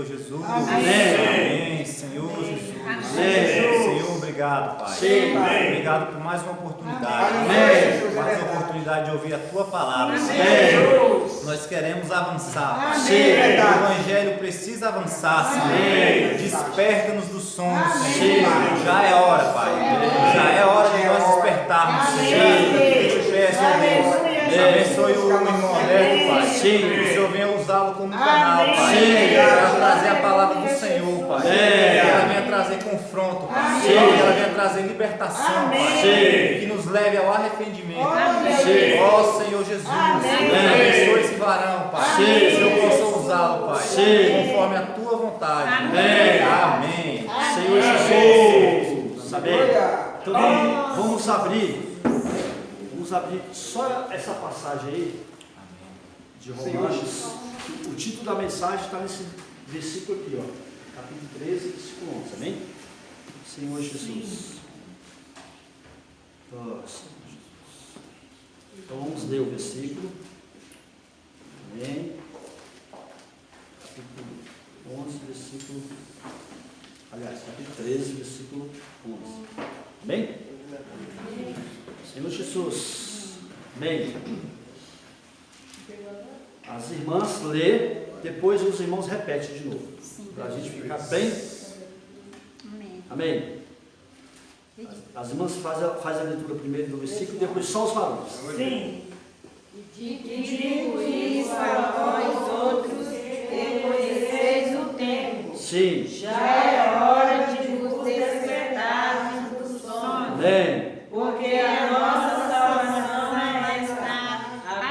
Senhor Jesus. Amém. Senhor Jesus. Amém. Senhor, obrigado, Pai. Sim. Obrigado por mais uma oportunidade. Amém. Mais uma oportunidade de ouvir a Tua palavra. Amém. Nós queremos avançar, Pai. Sim. O Evangelho precisa avançar, Senhor. Amém. Desperta-nos do sono, Senhor. Já é hora, Pai. Já é hora de nós despertarmos, Senhor. Eu te peço, Deus. Abençoe o irmão Alberto, Pai. Sim. Que o Senhor venha usá-lo como canal, Pai. Para trazer a palavra do Senhor, Pai. Que ela venha trazer confronto, Pai. Que ela venha trazer libertação, Pai. Que nos leve ao arrependimento. Ó Senhor Jesus. Abençoe esse varão, Pai. Que o Senhor possa usá-lo, Pai. Conforme a tua vontade. Amém. Senhor Jesus. Amém. Então vamos abrir só essa passagem aí de Romanos. O título da mensagem está nesse versículo aqui, ó, capítulo 13, versículo 11. Amém? Senhor Jesus. Então vamos ler o versículo. Amém? Capítulo 11, versículo. Aliás, capítulo 13, versículo 11. Amém? Senhor Jesus. Amém. As irmãs lê, depois os irmãos repetem de novo. Para a gente ficar bem. Amém. Amém. As irmãs fazem a leitura primeiro do versículo, depois só os varões. Sim. Digo isso a vós outros, que conheceis o tempo. Sim. Já é hora de vos despertar do sono. Amém. Porque a nossa salvação está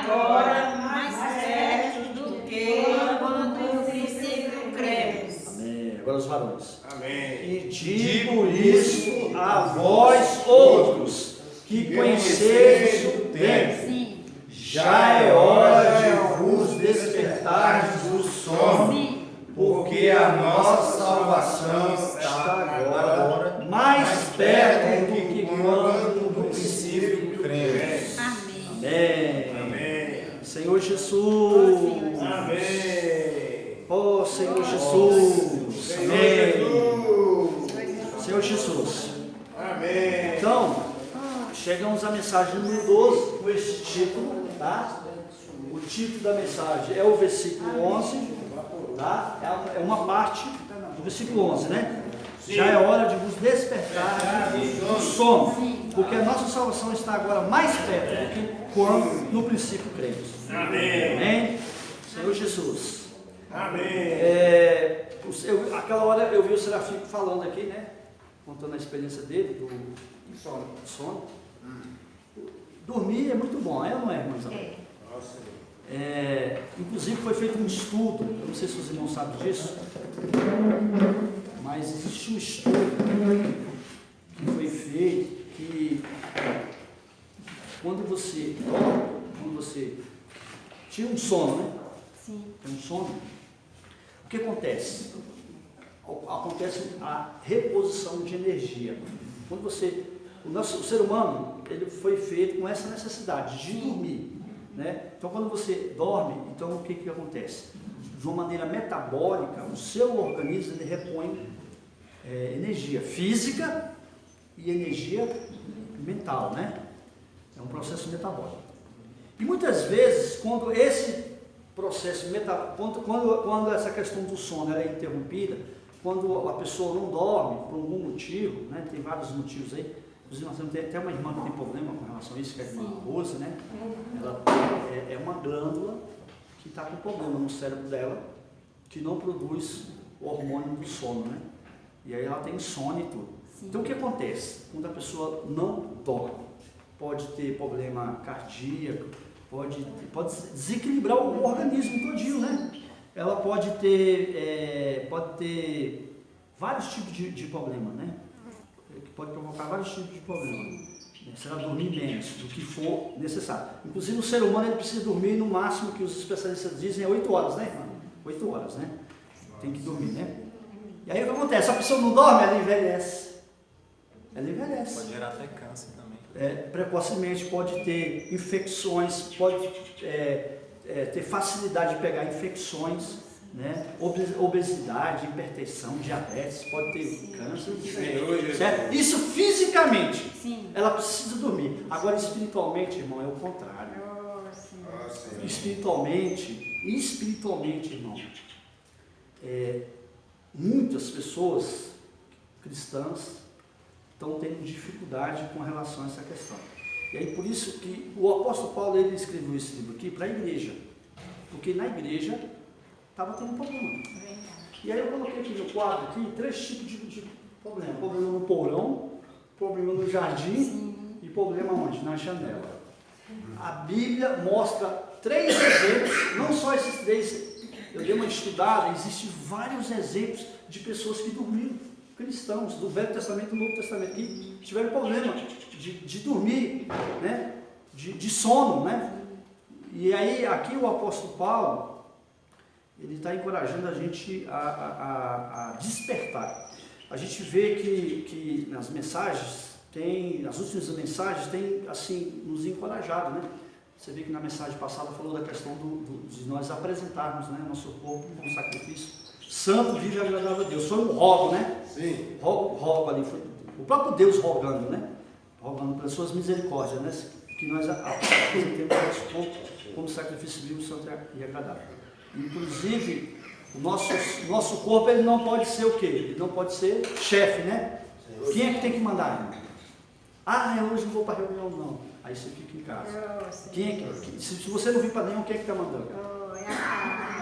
agora mais perto do que quando no princípio cremos. Amém. Agora os varões. Amém. E digo isso a vós outros, que conheceis o tempo. Sim. Já é hora de vos despertardes do sono, porque a nossa salvação está agora mais perto do que quando no princípio cremos. Amém. Amém. Senhor Jesus. Amém. Oh Senhor Jesus. Amém. Senhor Jesus. Amém. Então, chegamos à mensagem número 12 com esse título, tá? O título da mensagem é o versículo 11, tá? É uma parte do versículo 11, né? Já é hora de vos despertar do sono, porque a nossa salvação está agora mais perto do que quando no princípio cremos. Amém. Amém? Senhor Jesus. Amém. Aquela hora eu vi o Serafim falando aqui, né? Contando a experiência dele do sono. Dormir é muito bom, é ou não é, irmãos? Inclusive foi feito um estudo, eu não sei se os irmãos sabem disso, mas existe um estudo que foi feito que quando você dorme, quando você tira um sono, né? Sim. Tem um sono, o que acontece? Acontece a reposição de energia. Quando o ser humano, ele foi feito com essa necessidade de dormir, né? Então quando você dorme, então o que acontece? De uma maneira metabólica, o seu organismo ele repõe energia física e energia mental, né? É um processo metabólico. E muitas vezes, quando esse processo quando essa questão do sono ela é interrompida, quando a pessoa não dorme por algum motivo, né? Tem vários motivos aí. Inclusive nós temos até uma irmã que tem problema com relação a isso, que é a irmã Rosa, né? Ela é uma glândula que está com problema no cérebro dela, que não produz o hormônio do sono, né? E aí ela tem insônia e tudo. Sim. Então o que acontece? Quando a pessoa não dorme, pode ter problema cardíaco, pode desequilibrar o organismo todinho, né? Ela pode ter vários tipos de problema, né? Que pode provocar vários tipos de problema. Se ela dormir menos do que for necessário. Inclusive o ser humano ele precisa dormir no máximo que os especialistas dizem é 8 horas, né, irmã? 8 horas, né? Tem que dormir, né? E aí o que acontece? Se a pessoa não dorme, ela envelhece. Ela envelhece. Pode gerar até câncer também. Precocemente pode ter infecções, pode ter facilidade de pegar infecções, né? Obesidade, hipertensão, diabetes, pode ter câncer, certo? Isso fisicamente, ela precisa dormir. Agora espiritualmente, irmão, é o contrário. Espiritualmente, irmão, muitas pessoas cristãs estão tendo dificuldade com relação a essa questão. E aí por isso que o apóstolo Paulo, ele escreveu esse livro aqui para a igreja, porque na igreja estava tendo problema. E aí eu coloquei aqui no quadro aqui 3 tipos de problema. Problema no porão, problema no jardim e problema onde? Na janela. A Bíblia mostra 3 exemplos, não só esses 3, eu dei uma estudada, existem vários exemplos de pessoas que dormiram, cristãos, do Velho Testamento e do Novo Testamento, que tiveram problema de dormir, né? de sono, né? E aí aqui o apóstolo Paulo, ele está encorajando a gente a despertar. A gente vê que nas mensagens, nas últimas mensagens, tem assim, nos encorajado, né? Você vê que na mensagem passada falou da questão de nós apresentarmos, né, nosso corpo como sacrifício santo, vivo e agradável a Deus. Foi um rogo, né? Sim. Rogo ali, foi o próprio Deus rogando, né? Rogando pelas suas misericórdias, né? Que nós apresentemos nosso corpo como sacrifício vivo, santo e agradável. Inclusive, o nosso corpo, ele não pode ser o quê? Ele não pode ser chefe, né? Quem é que tem que mandar, irmão? Eu hoje não vou para a reunião, não. Aí você fica em casa. Se você não vir para nenhum, quem é que está mandando?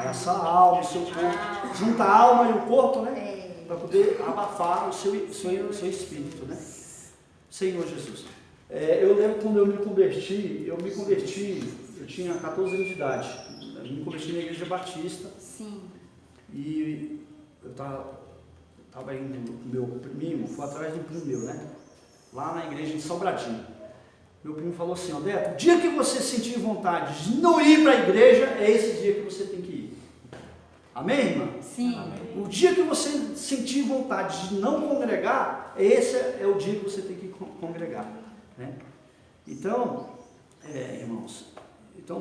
É essa alma, o seu corpo. Junta a alma e o corpo, né? Para poder abafar o seu espírito, né? Senhor Jesus. Eu lembro quando eu me converti, eu tinha 14 anos de idade. Eu me converti na igreja batista. Sim. E eu estava indo com meu primo, fui atrás de um primo meu, né? Lá na igreja de Sobradinho. Meu primo falou assim: Beto, o dia que você sentir vontade de não ir para a igreja, é esse dia que você tem que ir. Amém, irmã? Sim. Amém. O dia que você sentir vontade de não congregar, esse é o dia que você tem que congregar, né? Então, irmãos,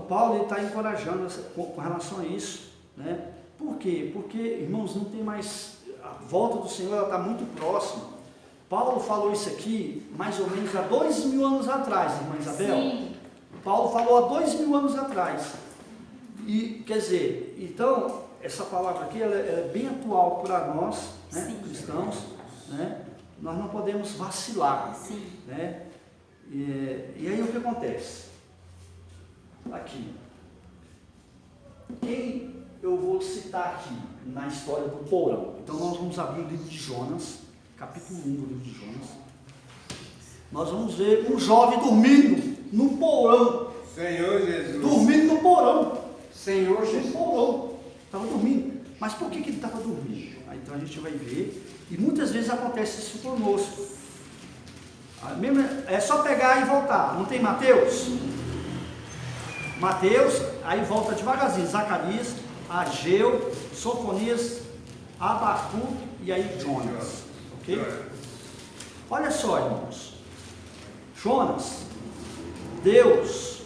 Paulo está encorajando com relação a isso, né? Por quê? Porque, irmãos, não tem mais, a volta do Senhor está muito próxima. Paulo falou isso aqui mais ou menos há 2000 anos atrás, irmã Isabel. Sim. Paulo falou há 2000 anos atrás. E, quer dizer, então, essa palavra aqui ela é bem atual para nós, né, cristãos, né? Nós não podemos vacilar. Sim. Né? E aí o que acontece? Aqui. Quem eu vou citar aqui na história do porão? Então nós vamos abrir o livro de Jonas. Capítulo 1 do livro de Jonas. Nós vamos ver um jovem dormindo no porão. Senhor Jesus. Dormindo no porão. Senhor Jesus. No porão. Estava dormindo. Mas por que ele estava dormindo? Então a gente vai ver. E muitas vezes acontece isso conosco. É só pegar e voltar. Não tem Mateus? Mateus, aí volta devagarzinho. Zacarias, Ageu, Sofonias, Abacuque e aí Jonas. Okay? Olha só, irmãos. Jonas, Deus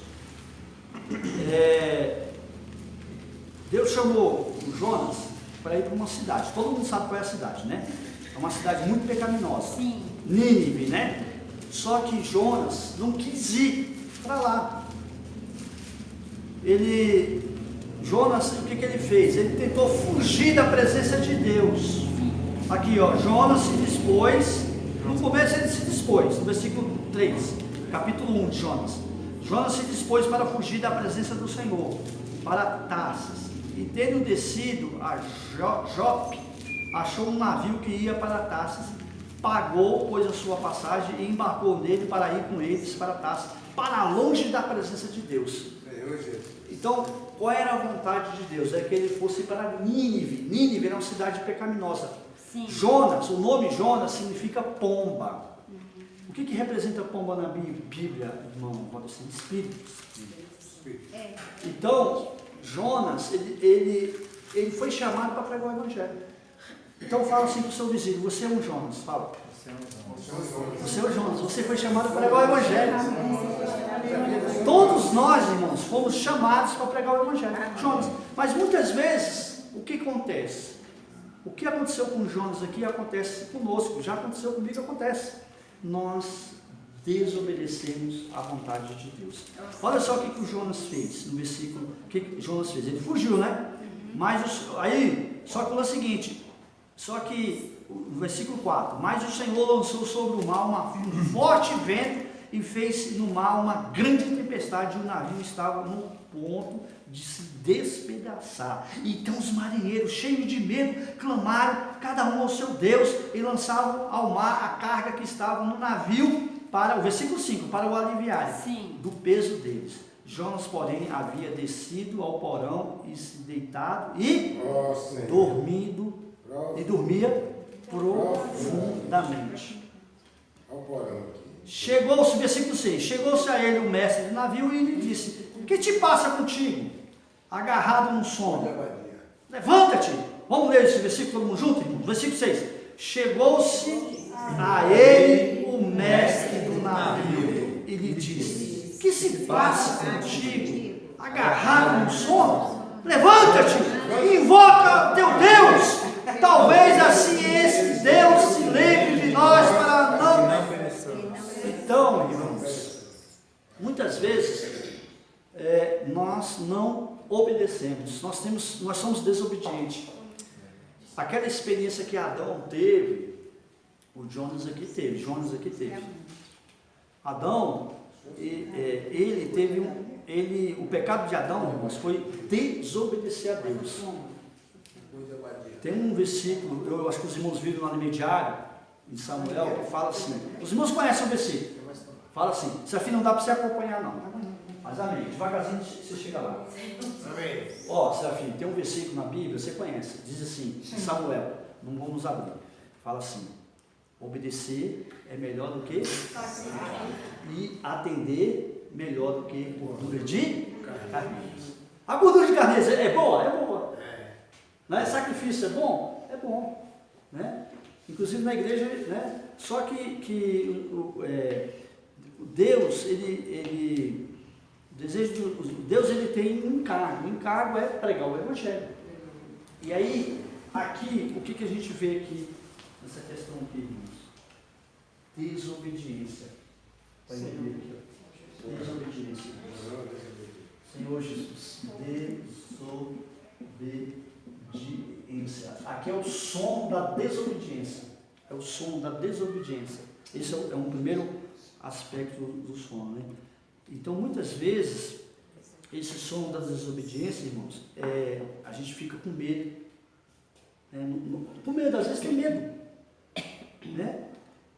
chamou o Jonas para ir para uma cidade. Todo mundo sabe qual é a cidade, né? É uma cidade muito pecaminosa. Sim. Nínive, né? Só que Jonas não quis ir para lá. Jonas, o que ele fez? Ele tentou fugir da presença de Deus. Aqui, ó, Jonas se dispôs, no começo ele se dispôs, no versículo 3, capítulo 1 de Jonas. Jonas se dispôs para fugir da presença do Senhor, para Tarsis, e tendo descido a Jope, achou um navio que ia para Tarsis, pagou, pois, a sua passagem e embarcou nele para ir com eles para Tarsis, para longe da presença de Deus. Então, qual era a vontade de Deus? É que ele fosse para Nínive. Nínive era uma cidade pecaminosa. Sim. Jonas, o nome Jonas significa pomba. O que representa pomba na Bíblia, irmão? Pode ser espírito. Então, Jonas, ele foi chamado para pregar o Evangelho. Então fala assim para o seu vizinho: você é um Jonas. Fala. Você é o Jonas. Você foi chamado para pregar o Evangelho. Todos nós, irmãos, fomos chamados para pregar o Evangelho. Jonas. Mas muitas vezes o que acontece? O que aconteceu com Jonas aqui acontece conosco, já aconteceu comigo, acontece. Nós desobedecemos à vontade de Deus. Olha só o que o Jonas fez no versículo. O que Jonas fez? Ele fugiu, né? Mas aí, só que o seguinte, só que no versículo 4, mas o Senhor lançou sobre o mar um forte vento e fez no mar uma grande tempestade, e o navio estava no ponto de se despedaçar. Então os marinheiros, cheios de medo, clamaram cada um ao seu Deus e lançavam ao mar a carga que estava no navio, para o versículo 5, para o aliviar do peso deles. Jonas, porém, havia descido ao porão e se deitado e dormia profundamente. Chegou-se, versículo 6, chegou-se a ele o mestre do navio e lhe disse: o que te passa contigo? Agarrado no sono. Levanta-te. Vamos ler esse versículo todo mundo junto, irmão? Versículo 6. Chegou-se a ele o mestre do navio e lhe disse: que se passa contigo? Agarrado no sono? Levanta-te e invoca teu Deus. Talvez assim esse Deus se lembre de nós para não... Então, irmãos, muitas vezes nós não obedecemos, nós somos desobedientes. Aquela experiência que Adão teve, o Jonas aqui teve. Adão, ele teve o pecado de Adão, irmãos, foi desobedecer a Deus. Tem um versículo, eu acho que os irmãos viram lá no Mediário, em Samuel, que fala assim, os irmãos conhecem o versículo, fala assim, Serafim, não dá para você acompanhar não, mas amém, devagarzinho você chega lá. Amém. Ó, Serafim, tem um versículo na Bíblia, você conhece, diz assim, Samuel, não vamos abrir, fala assim: obedecer é melhor do que e atender melhor do que gordura de carneiros. A gordura de carneiros é boa? É boa. Não é? Sacrifício é bom? É bom. Né? Inclusive na igreja, né? Só que Deus, Deus ele tem um encargo. O encargo é pregar o Evangelho. E aí, aqui, o que a gente vê aqui, nessa questão aqui, irmãos? Desobediência. Vai entender aqui, ó. Desobediência. Senhor Jesus, desobediência. Aqui é o som da desobediência. É o som da desobediência. Esse é um primeiro aspecto do som, né? Então, muitas vezes, esse som da desobediência, irmãos, a gente fica com medo. Com medo, às vezes tem medo. Né?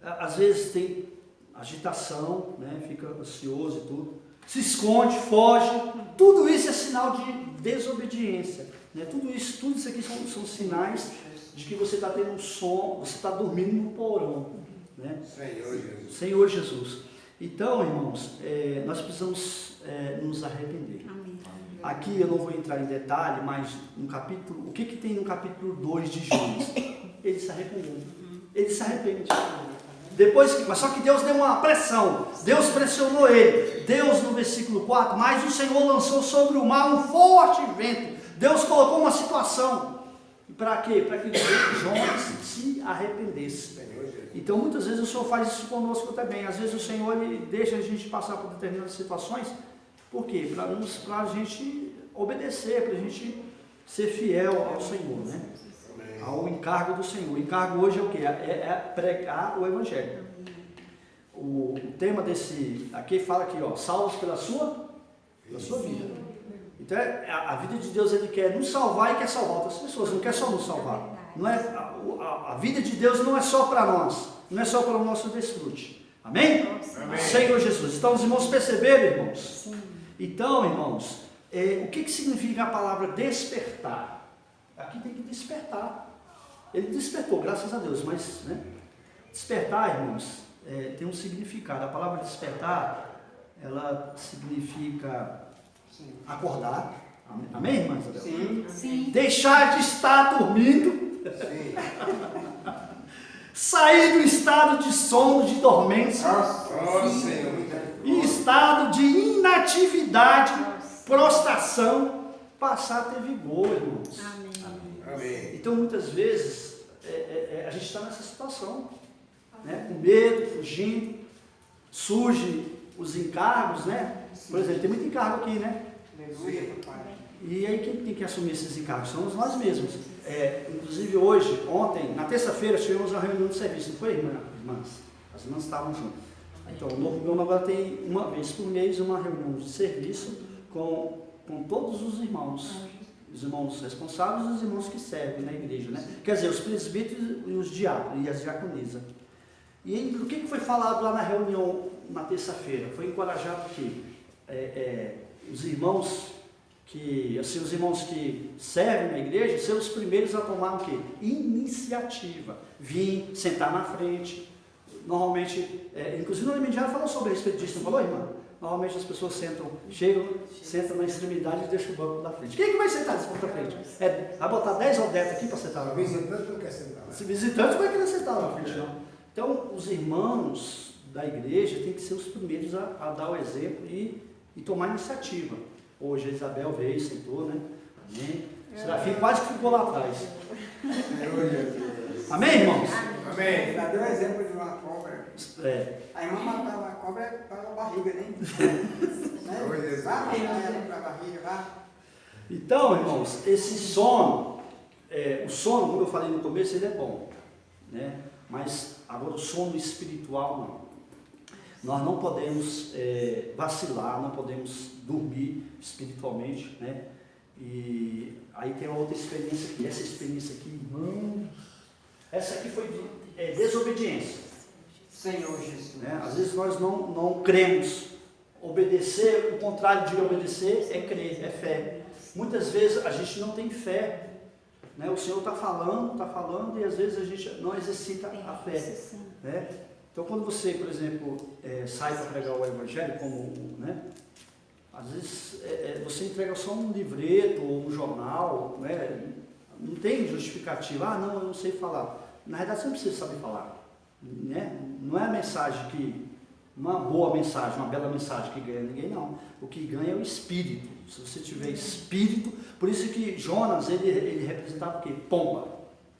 Às vezes tem agitação, né? Fica ansioso e tudo. Se esconde, foge. Tudo isso é sinal de desobediência. Né? Tudo isso aqui são sinais de que você está tendo um sono, você está dormindo no porão. Né? Senhor Jesus. Então, irmãos, nós precisamos nos arrepender. Amém. Aqui eu não vou entrar em detalhe, mas no capítulo, o que tem no capítulo 2 de Jonas? Ele se arrependeu. Ele se arrepende. Mas só que Deus deu uma pressão. Deus pressionou ele. Deus, no versículo 4, mas o Senhor lançou sobre o mar um forte vento. Deus colocou uma situação. Para quê? Para que Jonas se arrependesse. Então, muitas vezes o Senhor faz isso conosco também. Às vezes o Senhor ele deixa a gente passar por determinadas situações. Por quê? Para a gente obedecer, para a gente ser fiel ao Senhor, né? Ao encargo do Senhor. O encargo hoje é o quê? É pregar o Evangelho. O tema desse aqui fala aqui, ó, salvos pela sua vida. Então a vida de Deus, ele quer nos salvar e quer salvar outras pessoas, não quer só nos salvar. Não é, a vida de Deus não é só para nós, não é só para o nosso desfrute. Amém? Amém. Senhor Jesus. Então os irmãos perceberam, irmãos? Sim. Então, irmãos, o que significa a palavra despertar? Aqui tem que despertar. Ele despertou, graças a Deus, mas despertar, irmãos, tem um significado. A palavra despertar, ela significa acordar. Amém, irmã Isabel? Sim. Sim. Deixar de estar dormindo. Sim. Sair do estado de sono, de dormência. E estado de inatividade, prostração, passar a ter vigor, irmãos. Amém. Amém. Então, muitas vezes, a gente está nessa situação, né? Com medo, fugindo, surge os encargos, né? Por exemplo, tem muito encargo aqui, né? Aleluia, papai. E aí quem tem que assumir esses encargos? Somos nós mesmos. Inclusive hoje, ontem, na terça-feira, tivemos uma reunião de serviço, não foi, irmãs? As irmãs estavam juntas. Então, o Novo Gomo agora tem uma vez por mês uma reunião de serviço com todos os irmãos responsáveis e os irmãos que servem na igreja, né? Quer dizer, os presbíteros e os diáconos e as diaconisas. E aí, o que foi falado lá na reunião na terça-feira? Foi encorajado que os irmãos que servem na igreja serão os primeiros a tomar o quê? Iniciativa. Vir, sentar na frente. Normalmente, inclusive no imediato falou sobre a respeito disso, não falou, irmã? Normalmente as pessoas sentam na extremidade e deixam o banco da frente. Quem é que vai sentar nesse banco da frente? Vai botar 10 ou 10 aqui para sentar na frente? Visitante não quer sentar. Esse visitante vai querer sentar na frente, não. Então, os irmãos da igreja têm que ser os primeiros a dar o exemplo e tomar iniciativa. Hoje a Isabel veio, sentou, né? Amém? Serafim quase que ficou lá atrás. Amém, irmãos? Amém. Já deu um exemplo de uma cobra. A irmã matava a cobra para a barriga, né? Vá pegar ela para a barriga, vá. Então, irmãos, esse sono, o sono, como eu falei no começo, ele é bom, né? Mas agora o sono espiritual não. Nós não podemos vacilar, não podemos dormir espiritualmente, né? E aí tem uma outra experiência aqui. Essa experiência aqui, irmão, essa aqui foi desobediência. Senhor Jesus. Né? Às vezes nós não cremos. Obedecer, o contrário de obedecer é crer, é fé. Muitas vezes a gente não tem fé. Né? O Senhor está falando e às vezes a gente não exercita a fé. Né? Então quando você, por exemplo, sai para pregar o Evangelho, né? Às vezes você entrega só um livreto ou um jornal, né? Não tem justificativa, não, eu não sei falar. Na verdade você não precisa saber falar. Né? Não é a mensagem uma boa mensagem, uma bela mensagem que ganha ninguém, não. O que ganha é o espírito. Se você tiver espírito, por isso que Jonas, ele representava o quê? Pomba.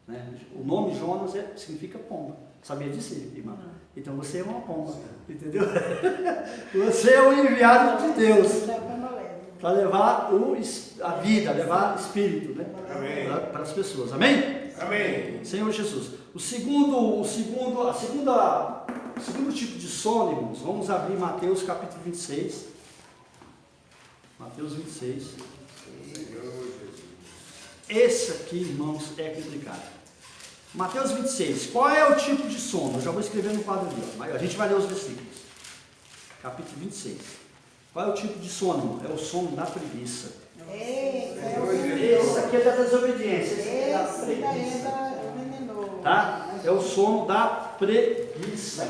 Né? O nome Jonas significa pomba. Sabia disso, irmã? Então você é uma pomba, entendeu? Você é o enviado de Deus para levar a vida, levar espírito, né? Para as pessoas. Amém? Amém. Senhor Jesus. O segundo tipo de sono, irmãos, vamos abrir Mateus capítulo 26. Mateus 26. Esse aqui, irmãos, é complicado. Mateus 26. Qual é o tipo de sono? Eu já vou escrever no quadro ali. A gente vai ler os versículos. Capítulo 26. Qual é o tipo de sono, irmão? É o sono da preguiça. Esse aqui é da desobediência. Esse é da preguiça. Tá? É o sono da preguiça.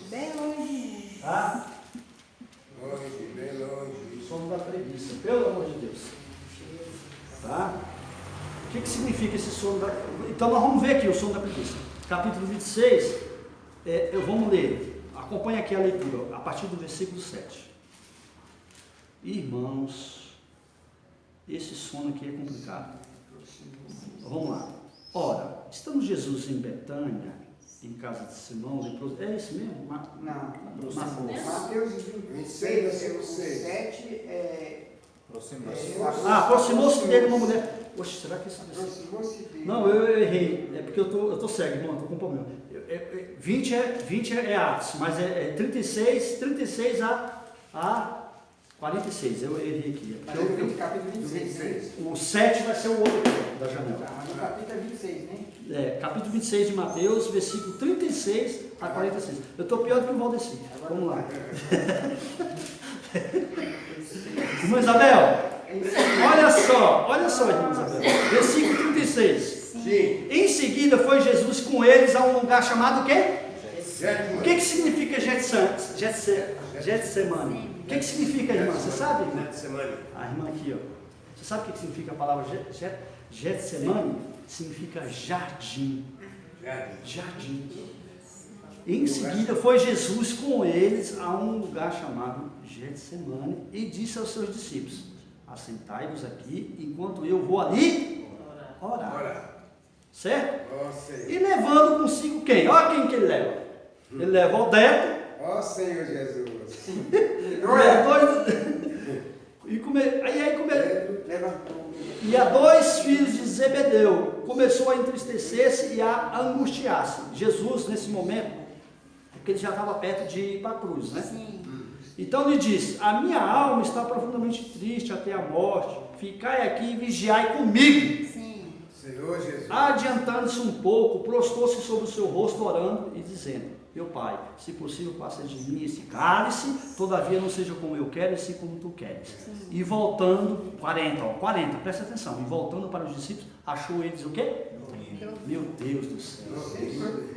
Bem longe. Tá? Longe, bem longe. O sono da preguiça. Pelo amor de Deus. Tá? O que significa esse sono da... Então nós vamos ver aqui o sono da preguiça. Capítulo 26, vamos ler. Acompanhe aqui a leitura, a partir do versículo 7. Irmãos, esse sono aqui é complicado. Vamos lá. Ora, estamos Jesus em Betânia, em casa de Simão, leproso. É isso mesmo? Não. Mateus 26, versículo 7 aproximou-se dele uma mulher. Oxe, será que isso é? Aproximou-se dele. Não, eu errei. É porque eu tô cego, irmão, estou com problema. 20 é Atos, mas 36 a 46. Eu errei aqui. Capítulo 26. O 7 vai ser o outro aqui, da janela. Mas no capítulo 26, né? Capítulo 26 de Mateus, versículo 36 a 46. Eu estou pior do que o Valdeci. Vamos lá. Irmã Isabel, olha só, irmã Isabel. Versículo 36. Sim. Em seguida foi Jesus com eles a um lugar chamado o quê? Sétimo. O que significa Getsemane? O que significa, irmã? Você sabe, irmã? Getsemane. A irmã aqui, ó. Você sabe o que significa a palavra Getsemane? Significa jardim. Jardim. Em seguida foi Jesus com eles a um lugar chamado Getsemane e disse aos seus discípulos: assentai-vos aqui enquanto eu vou ali Orar. Ora. Certo? Ó Senhor. E levando consigo quem? Olha quem que ele leva. Ele leva Odete. Ó Senhor Jesus. Levantou. E a 2 filhos de Zebedeu. Começou a entristecer-se e a angustiar-se. Jesus, nesse momento, porque ele já estava perto de ir para a cruz, né? Sim. Então lhe disse: a minha alma está profundamente triste até a morte. Ficai aqui e vigiai comigo. Sim. Senhor Jesus. Adiantando-se um pouco, prostrou-se sobre o seu rosto, orando e dizendo: meu Pai, se possível, passa de mim esse cálice, todavia não seja como eu quero, e sim como tu queres. Sim. E voltando, 40, presta atenção, e voltando para os discípulos, achou eles o quê? Meu Deus do céu.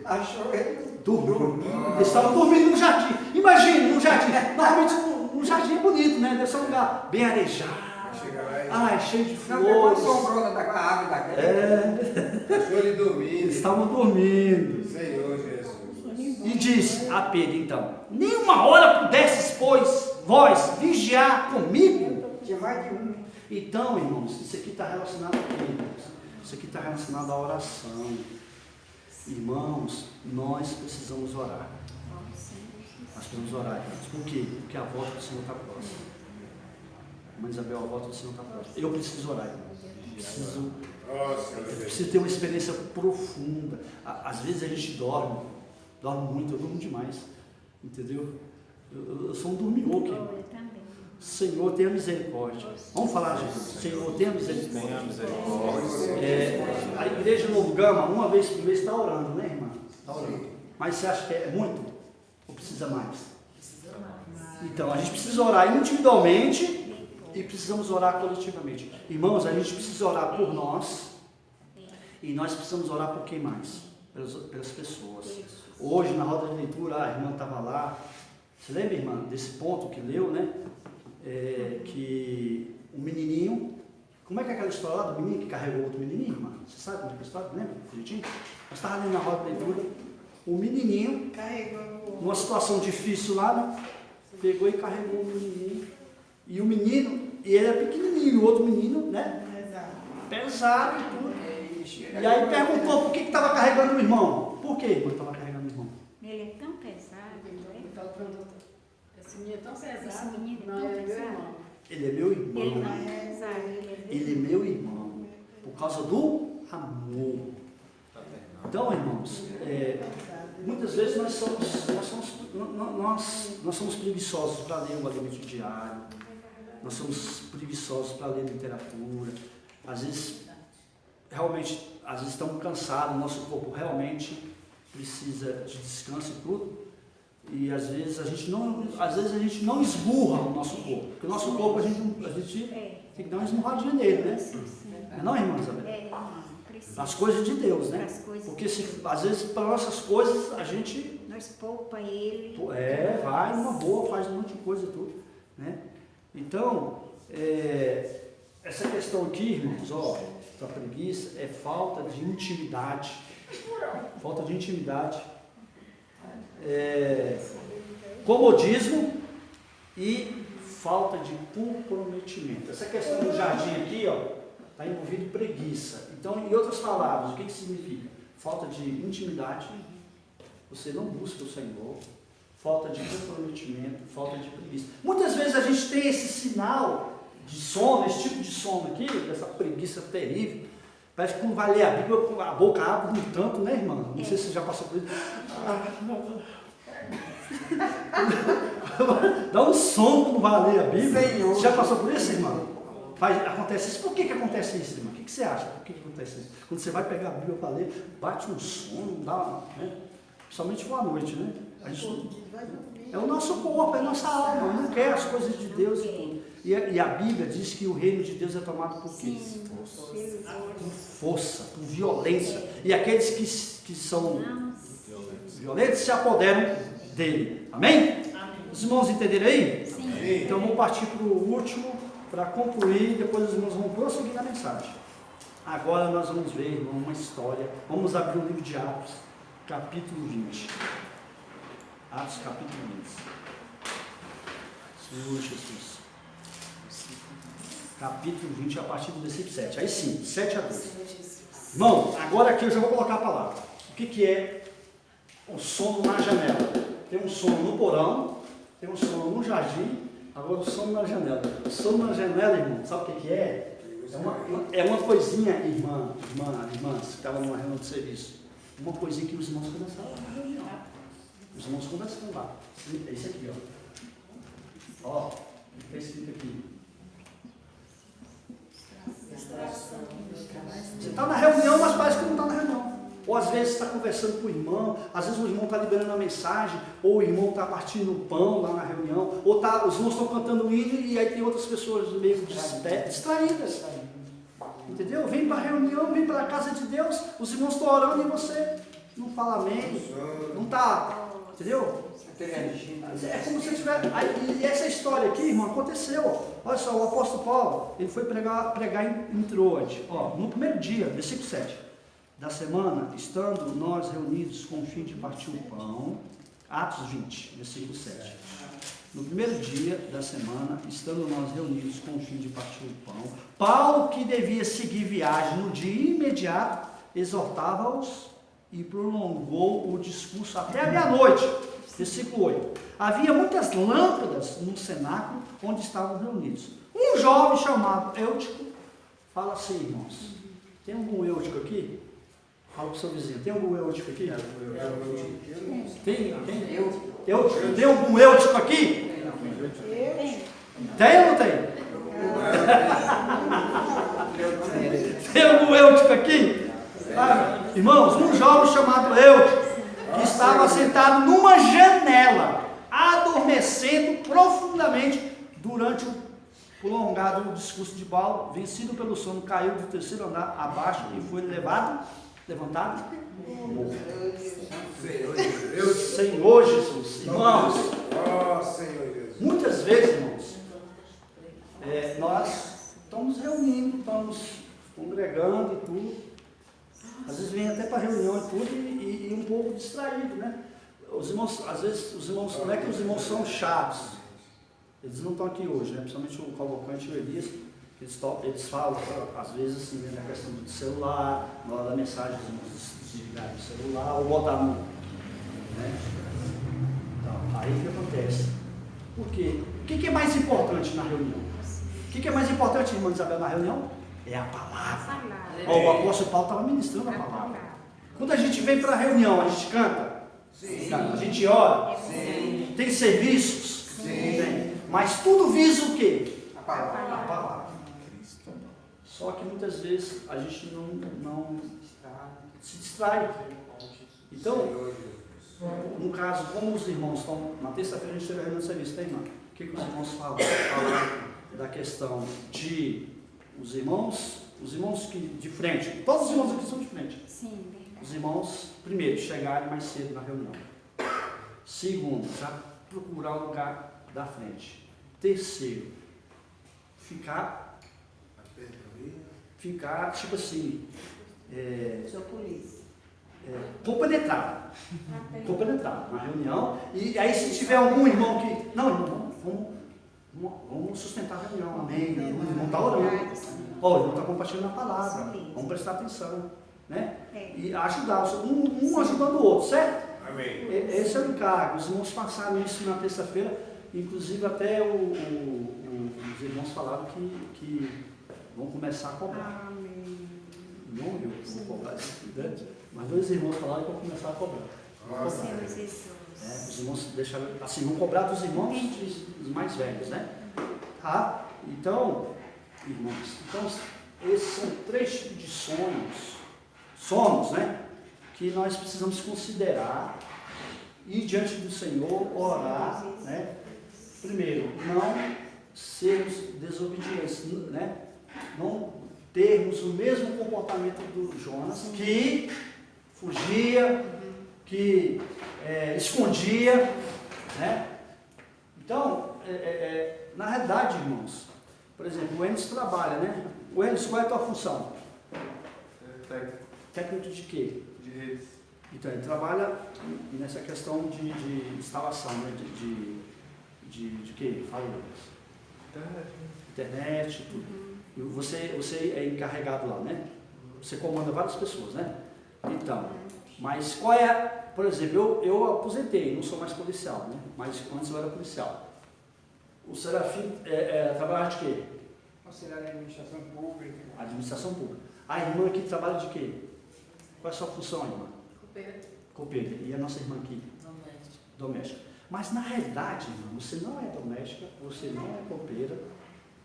Achou ele. Dormindo. Eles estavam dormindo no jardim. Imagine, no jardim. Normalmente no jardim é bonito, né? Deve ser um lugar bem arejado. Chega lá e Ai, cheio de Não, depois flores. sombrou da árvore daquela. achou ele dormindo. Eles estavam dormindo. Senhor Jesus. E disse a Pedro, então: nem uma hora pudesses, pois, vós vigiar comigo? Tinha mais de um. Então, irmãos, isso aqui está relacionado a quê, irmãos? Isso aqui está relacionado à oração. Irmãos, nós precisamos orar. Nós precisamos orar, irmãos. Por quê? Porque a volta do Senhor está próxima. Irmã Isabel, a volta do Senhor está próxima. Eu preciso orar, irmãos. Ó Senhor Eu Jesus. preciso ter uma experiência profunda. Às vezes a gente dorme muito, eu durmo demais. Entendeu? Eu sou um dorminhoco, irmão. Eu também. Senhor, tenha misericórdia. Vamos falar, Jesus. Senhor, tenha misericórdia. Tenha misericórdia. A igreja Novo Gama, uma vez por mês, está orando, né, irmã? Está orando. Mas você acha que é muito? Ou precisa mais? Então, a gente precisa orar individualmente e precisamos orar coletivamente. Irmãos, a gente precisa orar por nós e nós precisamos orar por quem mais? Pelas pessoas. Hoje, na roda de leitura, a irmã estava lá. Você lembra, irmã, desse ponto que leu, né? Que o menininho, como é que é aquela história lá do menino que carregou outro menininho, irmã? Você sabe como é que é a história? Lembra? Nós estávamos ali na roda de leitura, o menininho, Carregou. numa situação difícil lá, né? Pegou e carregou o menininho. E o menino, e ele é pequenininho, e o outro menino, né? Pesado e tudo. E aí perguntou por que estava carregando o irmão. Por que irmão estava carregando o irmão? Ele é tão pesado, não é? Então, esse menino é tão pesado. Esse menino é Não, tão ele é meu pesado. irmão. Ele é meu Ele não irmão. é pesado, Ele é meu irmão. Por causa do amor. Então, irmãos, muitas vezes nós somos preguiçosos para ler o alimento diário, nós somos preguiçosos para ler literatura, às vezes estamos cansados, nosso corpo realmente precisa de descanso e tudo, e às vezes a gente não esmurra o nosso corpo, porque o nosso corpo a gente tem que dar uma esmurradinha nele, né? Não, irmã Isabel? irmão. Precisa. As coisas de Deus, né? As coisas Porque às vezes para nossas coisas a gente Nós poupa ele. vai numa boa, faz um monte de coisa e tudo, né? Então, essa questão aqui, irmãos, da preguiça é falta de intimidade. Falta de intimidade. Comodismo e falta de comprometimento. Essa questão do jardim aqui, está envolvido em preguiça. Então, em outras palavras, o que significa? Falta de intimidade, você não busca o Senhor, falta de comprometimento, falta de preguiça. Muitas vezes a gente tem esse sinal de sono, esse tipo de sono aqui, dessa preguiça terrível. Parece que quando vai ler a Bíblia, a boca abre um tanto, né, irmã? Não sei se você já passou por isso. Dá um sono quando vai ler a Bíblia. Senhor. Você já passou por isso, irmã? Acontece isso. Por que acontece isso, irmã? O que você acha? Por que acontece isso? Quando você vai pegar a Bíblia para ler, bate um sono, né? Principalmente boa noite, né? É o nosso corpo, é a nossa alma, não quer as coisas de Deus e tudo. E a Bíblia diz que o reino de Deus é tomado por quê? Por força, por violência. E aqueles que são violentos se apoderam dele. Amém? Os irmãos entenderam aí? Sim. Então vamos partir para o último, para concluir, depois os irmãos vão prosseguir na mensagem. Agora nós vamos ver, irmão, uma história. Vamos abrir o livro de Atos, capítulo 20. Atos, capítulo 20. Senhor Jesus. Capítulo 20, a partir do versículo 7. Aí sim, 7 a 12. Irmão, agora aqui eu já vou colocar a palavra. O que é o sono na janela? Tem um sono no porão, tem um sono no jardim, agora o sono na janela. O sono na janela, irmão, sabe o que é? É uma coisinha, irmãs, que estavam numa reunião de serviço. Uma coisinha que os irmãos conversaram lá na reunião. Os irmãos conversaram lá. É isso aqui, ó. Ó, está escrito aqui. Você está na reunião, mas parece que não está na reunião. Ou às vezes está conversando com o irmão, às vezes o irmão está liberando uma mensagem, ou o irmão está partindo o pão lá na reunião, ou os irmãos estão cantando hino e aí tem outras pessoas meio distraídas. Entendeu? Vem para a reunião, vem para a casa de Deus, os irmãos estão orando e você não fala amém, não está, entendeu? É como se tiver. E essa história aqui, irmão, aconteceu. Olha só, o apóstolo Paulo, ele foi pregar em Troade. Ó, no primeiro dia, versículo 7 da semana, estando nós reunidos com o fim de partir o pão, Atos 20, versículo 7. No primeiro dia da semana, estando nós reunidos com o fim de partir o pão, Paulo, que devia seguir viagem no dia imediato, exortava-os e prolongou o discurso até a meia-noite. Versículo 8. Havia muitas lâmpadas no cenáculo onde estavam reunidos. Um jovem chamado Eutico, fala assim, irmãos, tem algum Eutico aqui? Fala para o seu vizinho, tem algum Eutico aqui? Tem Eutico? Tem algum Eutico aqui? Tem ou não tem? Tem algum Eutico aqui? Ah, irmãos, um jovem chamado Eutico, que estava sentado numa janela, adormecendo profundamente durante o prolongado discurso de Paulo, vencido pelo sono, caiu do terceiro andar abaixo e foi levantado. Senhor Jesus, irmãos, muitas vezes, irmãos, nós estamos reunindo, estamos congregando e tudo. Às vezes vem até para reunião e tudo e um pouco distraído, né? Os irmãos, às vezes, como é que os irmãos são chatos? Eles não estão aqui hoje, né? Principalmente o Cavalcante e o Elias, eles falam, às vezes, assim, na questão do celular, na hora da mensagem, os irmãos desligarem o celular ou botar no. Né? Então, aí o que acontece? Por quê? O que é mais importante na reunião? O que é mais importante, irmã Isabel, na reunião? É a palavra. O apóstolo Paulo estava ministrando a palavra. Quando a gente vem para a reunião, a gente canta? Sim. A gente ora? Sim. Tem serviços? Sim. Tem. Mas tudo visa o quê? A palavra. Só que muitas vezes a gente não se distrai. Então, no caso, como os irmãos estão, na terça-feira a gente teve a reunião de serviço, tem, irmão? O que os irmãos falam da questão de os irmãos que de frente, todos os irmãos aqui são de frente. Sim. Os irmãos, primeiro, chegarem mais cedo na reunião. Segundo, já procurar o lugar da frente. Terceiro, ficar tipo assim, Sou polícia. compenetrado na reunião. E aí se tiver algum irmão que, não, irmão, vamos sustentar a reunião, amém, o irmão está orando, o irmão está compartilhando a palavra, vamos prestar atenção, né? E ajudar, um ajudando o outro, certo? Amém. Esse é o encargo. Os irmãos passaram isso na terça-feira, inclusive até os irmãos falaram que vão começar a cobrar. Amém. Não eu vou cobrar esse estudante, mas dois irmãos falaram que vão começar a cobrar. Senhor Jesus. Os irmãos deixaram, assim, vão cobrar dos irmãos os mais velhos, né? Tá? Então, irmãos, esses são 3 tipos de sonos, né? Que nós precisamos considerar, ir diante do Senhor, orar, né? Primeiro, não sermos desobedientes, né? Não termos o mesmo comportamento do Jonas, que fugia, que escondia, né? Então, na realidade, irmãos, por exemplo, o Enes trabalha, né? O Enes, qual é a tua função? Técnico de quê? De redes. Então, ele trabalha nessa questão de instalação, né? De quê? Fala, Lucas. internet, tudo. E você é encarregado lá, né? Você comanda várias pessoas, né? Então, mas qual é, por exemplo, eu aposentei, não sou mais policial, né? Mas antes eu era policial. O Serafim trabalha de quê? Auxiliar de administração pública. Administração pública. A irmã aqui trabalha de quê? Qual é a sua função, irmã? Copeira. Copeira. E a nossa irmã aqui? Doméstica. Mas na realidade, irmã, você não é doméstica, você não é copeira,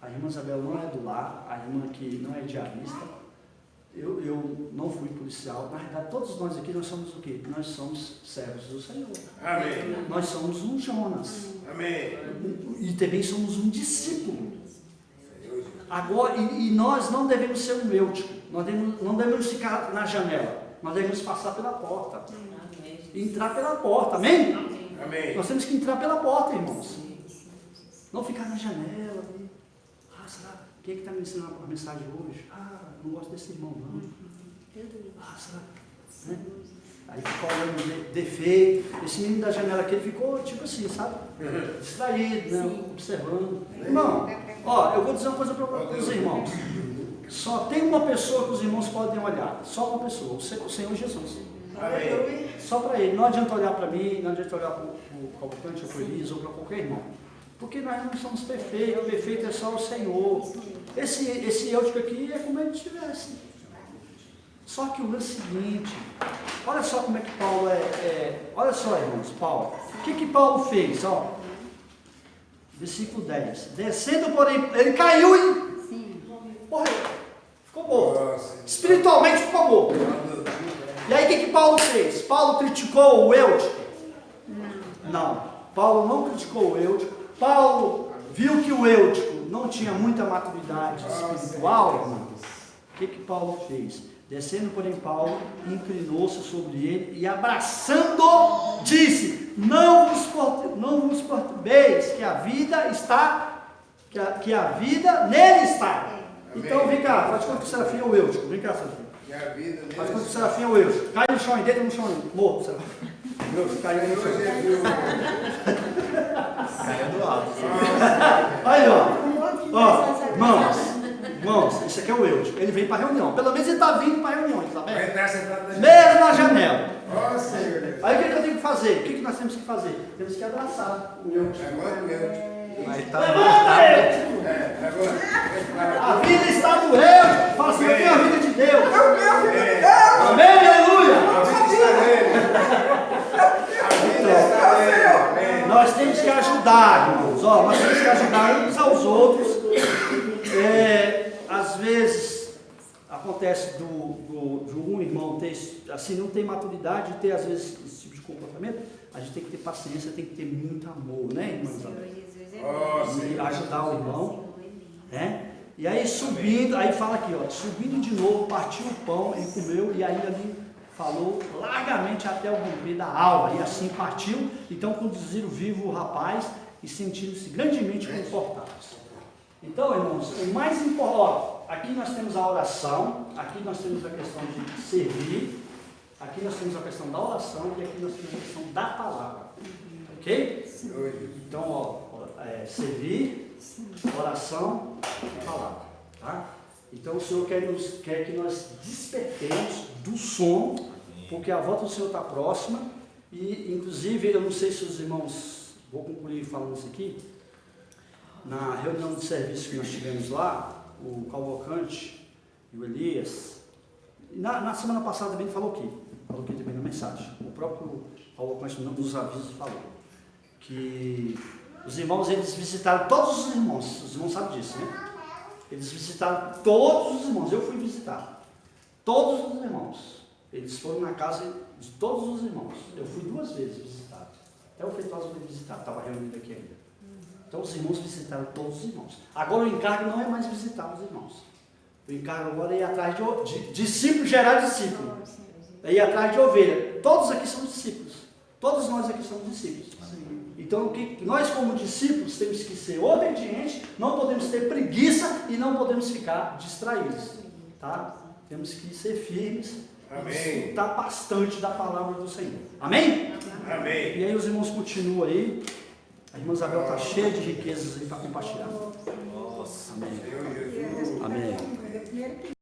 a irmã Isabel não é do lar, a irmã aqui não é diarista, eu não fui policial. Na realidade, todos nós aqui, nós somos o quê? Nós somos servos do Senhor. Amém. Nós somos um Jonas. Amém. E também somos um discípulo. Agora, e nós não devemos ser um eutico, nós não devemos ficar na janela, nós devemos passar pela porta. Entrar pela porta, amém? Amém. Nós temos que entrar pela porta, irmãos. Não ficar na janela. Será? Quem é que está me ensinando a mensagem hoje? Não gosto desse irmão, não. Será? Né? Aí ficou olhando defeito. Esse menino da janela aqui, ele ficou tipo assim, sabe? Distraído, né? Observando. Irmão, eu vou dizer uma coisa para os irmãos. Só tem uma pessoa que os irmãos podem olhar. Só uma pessoa, o Senhor Jesus. Amém. Só para Ele. Não adianta olhar para mim, não adianta olhar para o Cavalcante, ou para o Elias, ou para qualquer irmão. Porque nós não somos perfeitos, o perfeito é só o Senhor. Esse eutico aqui é como ele estivesse. Só que o lance é o seguinte, olha só como é que Paulo olha só, irmãos, Paulo. O que Paulo fez? Ó, versículo 10. Descendo, porém, ele caiu e morreu. Ficou bom. Espiritualmente ficou bom. E aí o que Paulo fez? Paulo criticou o eutico? Não. Paulo não criticou o eutico. Paulo viu que o eutico não tinha muita maturidade espiritual, irmãos. O que Paulo fez? Descendo, porém, Paulo inclinou-se sobre ele e abraçando, disse: não vos perturbeis, que a vida está, que a vida nele está. Então vem cá, faz conta que o Serafim é o eutico. Vem cá, Serafim. Faz conta que o Serafim é o eutico. Cai no chão aí, deita no chão aí. Morto, Serafim. Caiu no chão. Caiu do alto. Aí, irmãos, esse aqui é o eutico. Ele vem para a reunião. Pelo menos ele está vindo para a reunião, tá Vai vendo? estar sentado na Mesmo na janela. Ó, Senhor. Aí o que eu tenho que fazer? O que nós temos que fazer? Temos que abraçar o eutico. Agora o meu. Mas tá A vida está no eutico. Fala assim, eu tenho a vida de Deus. Amém, aleluia. A vida está nele. A vida está nele. Amém. Nós temos que ajudar, irmãos. Nós temos que ajudar uns aos outros. Às vezes acontece de um irmão ter, assim, não tem maturidade, ter às vezes esse tipo de comportamento. A gente tem que ter paciência, tem que ter muito amor, né, irmã Isabel? E ajudar o irmão, né? E aí subindo, aí fala aqui, subindo de novo, partiu o pão, ele comeu e ainda ali falou largamente até o romper da alva, e assim partiu. Então conduziram vivo o rapaz e sentiram-se grandemente confortados. Então, irmãos, o mais importante, aqui nós temos a oração, aqui nós temos a questão de servir, aqui nós temos a questão da oração e aqui nós temos a questão da palavra. Ok? Então, servir, oração e palavra. Tá? Então, o Senhor quer que nós despertemos do sono, porque a volta do Senhor está próxima. E, inclusive, eu não sei se os irmãos, vou concluir falando isso aqui, na reunião de serviço que nós tivemos lá, o Cavalcante e o Elias, na semana passada também falou aqui também na mensagem, o próprio Cavalcante nos avisos falou, que os irmãos, eles visitaram todos os irmãos sabem disso, né? Eles visitaram todos os irmãos, eu fui visitar, todos os irmãos, eles foram na casa de todos os irmãos, eu fui 2 vezes visitar, até o Feitosa foi visitar, estava reunido aqui ainda. Então os irmãos visitaram todos os irmãos. Agora o encargo não é mais visitar os irmãos. O encargo agora é ir atrás de discípulo, gerar discípulo. É ir atrás de ovelha. Todos aqui são discípulos. Todos nós aqui somos discípulos. Então nós como discípulos temos que ser obedientes, não podemos ter preguiça e não podemos ficar distraídos. Tá? Temos que ser firmes. Amém. Escutar bastante da palavra do Senhor. Amém? Amém. E aí os irmãos continuam aí. A irmã Isabel está cheia de riquezas aí para compartilhar. Amém. Senhor Jesus. Amém.